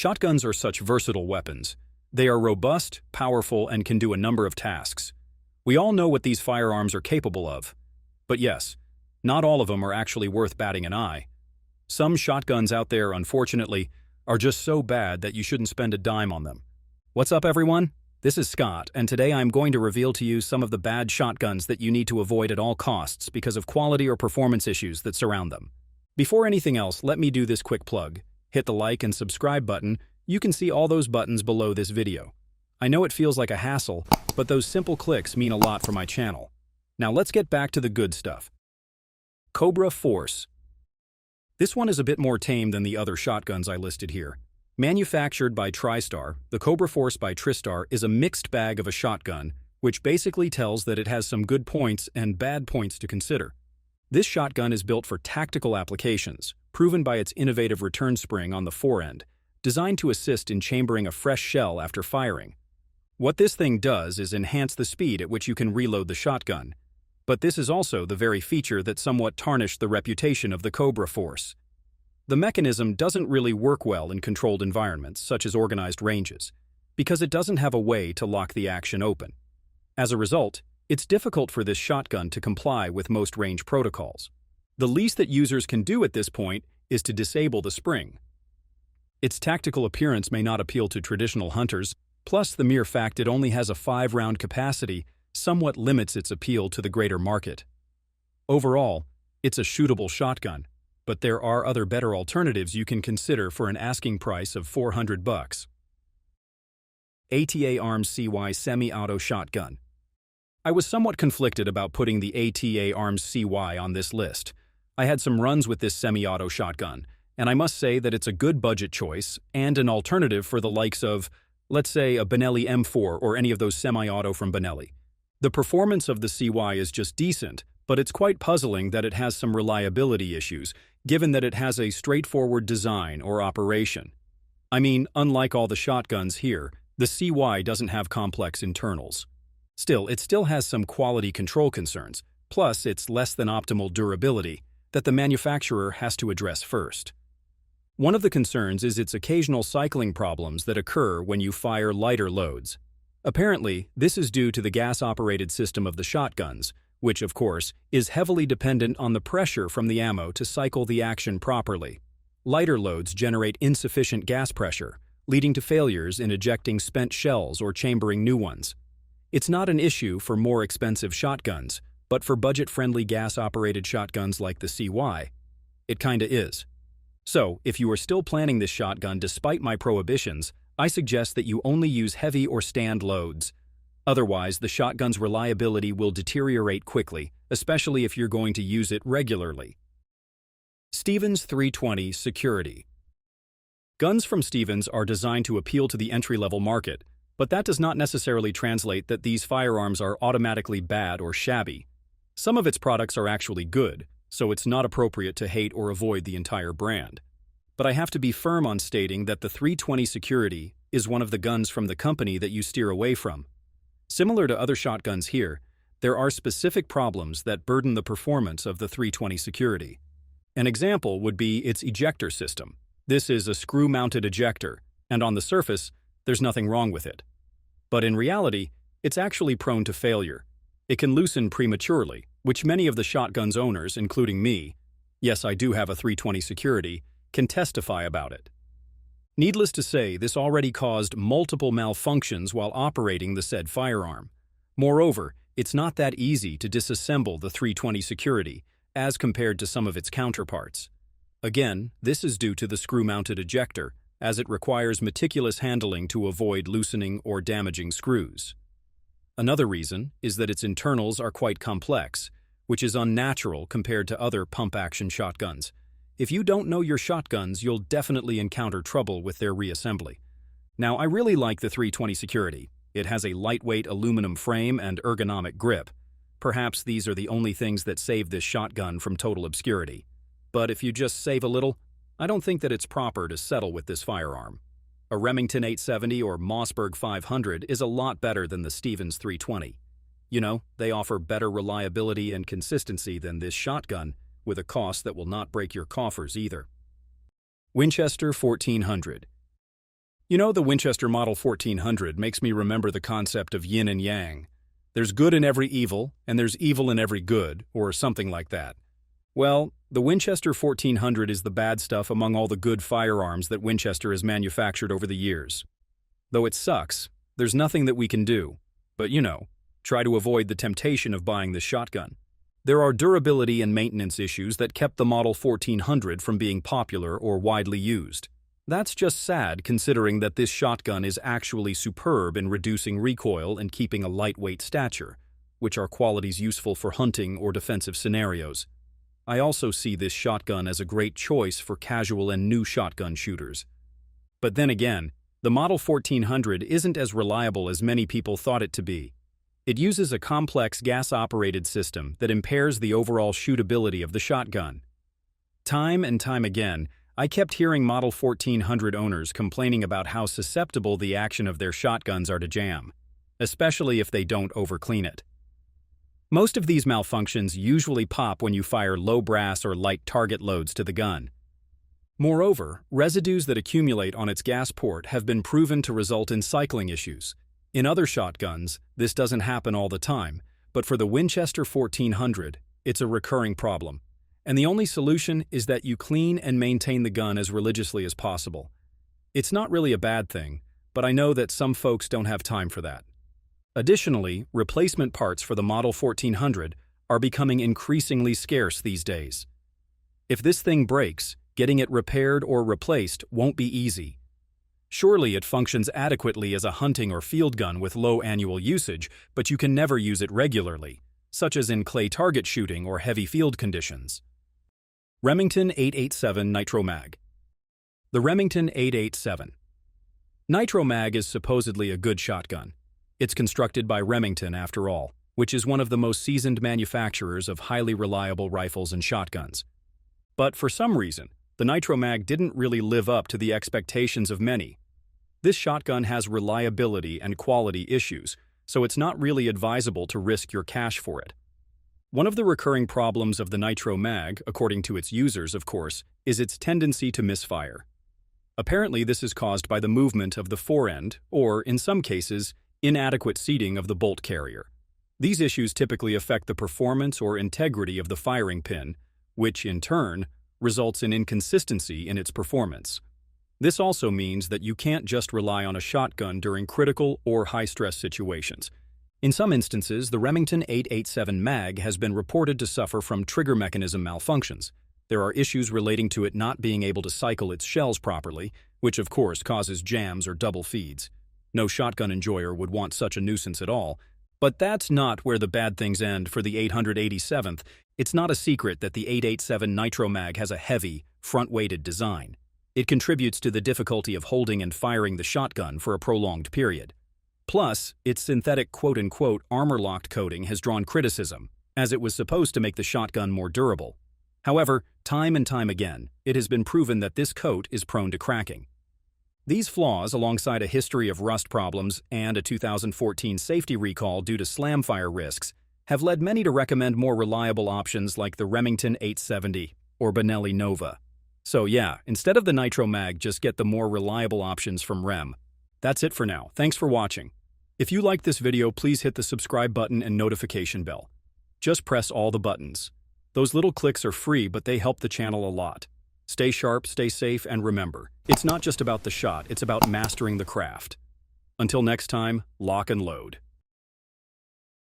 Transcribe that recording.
Shotguns are such versatile weapons. They are robust, powerful, and can do a number of tasks. We all know what these firearms are capable of. But yes, not all of them are actually worth batting an eye. Some shotguns out there, unfortunately, are just so bad that you shouldn't spend a dime on them. What's up, everyone? This is Scott, and today I'm going to reveal to you some of the bad shotguns that you need to avoid at all costs because of quality or performance issues that surround them. Before anything else, let me do this quick plug. Hit the like and subscribe button. You can see all those buttons below this video. I know it feels like a hassle, but those simple clicks mean a lot for my channel. Now let's get back to the good stuff. Cobra Force. This one is a bit more tame than the other shotguns I listed here. Manufactured by TriStar, the Cobra Force by TriStar is a mixed bag of a shotgun, which basically tells that it has some good points and bad points to consider. This shotgun is built for tactical applications, proven by its innovative return spring on the forend, designed to assist in chambering a fresh shell after firing. What this thing does is enhance the speed at which you can reload the shotgun. But this is also the very feature that somewhat tarnished the reputation of the Cobra Force. The mechanism doesn't really work well in controlled environments, such as organized ranges, because it doesn't have a way to lock the action open. As a result, it's difficult for this shotgun to comply with most range protocols. The least that users can do at this point is to disable the spring. Its tactical appearance may not appeal to traditional hunters, plus the mere fact it only has a 5-round capacity somewhat limits its appeal to the greater market. Overall, it's a shootable shotgun, but there are other better alternatives you can consider for an asking price of $400. ATA Arms CY Semi-Auto Shotgun. I was somewhat conflicted about putting the ATA Arms CY on this list. I had some runs with this semi-auto shotgun, and I must say that it's a good budget choice and an alternative for the likes of, let's say, a Benelli M4 or any of those semi-auto from Benelli. The performance of the CY is just decent, but it's quite puzzling that it has some reliability issues, given that it has a straightforward design or operation. I mean, unlike all the shotguns here, the CY doesn't have complex internals. Still, it still has some quality control concerns, plus it's less than optimal durability that the manufacturer has to address first. One of the concerns is its occasional cycling problems that occur when you fire lighter loads. Apparently, this is due to the gas-operated system of the shotguns, which, of course, is heavily dependent on the pressure from the ammo to cycle the action properly. Lighter loads generate insufficient gas pressure, leading to failures in ejecting spent shells or chambering new ones. It's not an issue for more expensive shotguns, but for budget-friendly gas-operated shotguns like the CY, it kinda is. So, if you are still planning this shotgun despite my prohibitions, I suggest that you only use heavy or stand loads. Otherwise, the shotgun's reliability will deteriorate quickly, especially if you're going to use it regularly. Stevens 320 Security. Guns from Stevens are designed to appeal to the entry-level market, but that does not necessarily translate that these firearms are automatically bad or shabby. Some of its products are actually good, so it's not appropriate to hate or avoid the entire brand. But I have to be firm on stating that the 320 Security is one of the guns from the company that you steer away from. Similar to other shotguns here, there are specific problems that burden the performance of the 320 Security. An example would be its ejector system. This is a screw-mounted ejector, and on the surface, there's nothing wrong with it. But in reality, it's actually prone to failure. It can loosen prematurely, which many of the shotgun's owners, including me, yes, I do have a 320 Security, can testify about it. Needless to say, this already caused multiple malfunctions while operating the said firearm. Moreover, it's not that easy to disassemble the 320 Security as compared to some of its counterparts. Again, this is due to the screw-mounted ejector, as it requires meticulous handling to avoid loosening or damaging screws. Another reason is that its internals are quite complex, which is unnatural compared to other pump-action shotguns. If you don't know your shotguns, you'll definitely encounter trouble with their reassembly. Now, I really like the 320 Security. It has a lightweight aluminum frame and ergonomic grip. Perhaps these are the only things that save this shotgun from total obscurity. But if you just save a little, I don't think that it's proper to settle with this firearm. A Remington 870 or Mossberg 500 is a lot better than the Stevens 320. You know, they offer better reliability and consistency than this shotgun, with a cost that will not break your coffers either. Winchester 1400. You know, the Winchester Model 1400 makes me remember the concept of yin and yang. There's good in every evil, and there's evil in every good, or something like that. Well, the Winchester 1400 is the bad stuff among all the good firearms that Winchester has manufactured over the years. Though it sucks, there's nothing that we can do. But try to avoid the temptation of buying this shotgun. There are durability and maintenance issues that kept the Model 1400 from being popular or widely used. That's just sad considering that this shotgun is actually superb in reducing recoil and keeping a lightweight stature, which are qualities useful for hunting or defensive scenarios. I also see this shotgun as a great choice for casual and new shotgun shooters. But then again, the Model 1400 isn't as reliable as many people thought it to be. It uses a complex gas-operated system that impairs the overall shootability of the shotgun. Time and time again, I kept hearing Model 1400 owners complaining about how susceptible the action of their shotguns are to jam, especially if they don't overclean it. Most of these malfunctions usually pop when you fire low brass or light target loads to the gun. Moreover, residues that accumulate on its gas port have been proven to result in cycling issues. In other shotguns, this doesn't happen all the time, but for the Winchester 1400, it's a recurring problem. And the only solution is that you clean and maintain the gun as religiously as possible. It's not really a bad thing, but I know that some folks don't have time for that. Additionally, replacement parts for the Model 1400 are becoming increasingly scarce these days. If this thing breaks, getting it repaired or replaced won't be easy. Surely it functions adequately as a hunting or field gun with low annual usage, but you can never use it regularly, such as in clay target shooting or heavy field conditions. Remington 887 Nitro Mag. The Remington 887. Nitro Mag is supposedly a good shotgun. It's constructed by Remington, after all, which is one of the most seasoned manufacturers of highly reliable rifles and shotguns. But for some reason, the Nitro Mag didn't really live up to the expectations of many. This shotgun has reliability and quality issues, so it's not really advisable to risk your cash for it. One of the recurring problems of the Nitro Mag, according to its users, of course, is its tendency to misfire. Apparently, this is caused by the movement of the forend, or, in some cases, inadequate seating of the bolt carrier. These issues typically affect the performance or integrity of the firing pin, which, in turn, results in inconsistency in its performance. This also means that you can't just rely on a shotgun during critical or high-stress situations. In some instances, the Remington 887 mag has been reported to suffer from trigger mechanism malfunctions. There are issues relating to it not being able to cycle its shells properly, which of course causes jams or double feeds. No shotgun enjoyer would want such a nuisance at all. But that's not where the bad things end for the 887th. It's not a secret that the 887 Nitro Mag has a heavy, front-weighted design. It contributes to the difficulty of holding and firing the shotgun for a prolonged period. Plus, its synthetic quote-unquote armor-locked coating has drawn criticism, as it was supposed to make the shotgun more durable. However, time and time again, it has been proven that this coat is prone to cracking. These flaws, alongside a history of rust problems and a 2014 safety recall due to slam fire risks, have led many to recommend more reliable options like the Remington 870 or Benelli Nova. So yeah, instead of the Nitro Mag, just get the more reliable options from Rem. That's it for now. Thanks for watching. If you liked this video, please hit the subscribe button and notification bell. Just press all the buttons. Those little clicks are free, but they help the channel a lot. Stay sharp, stay safe, and remember, it's not just about the shot, it's about mastering the craft. Until next time, lock and load.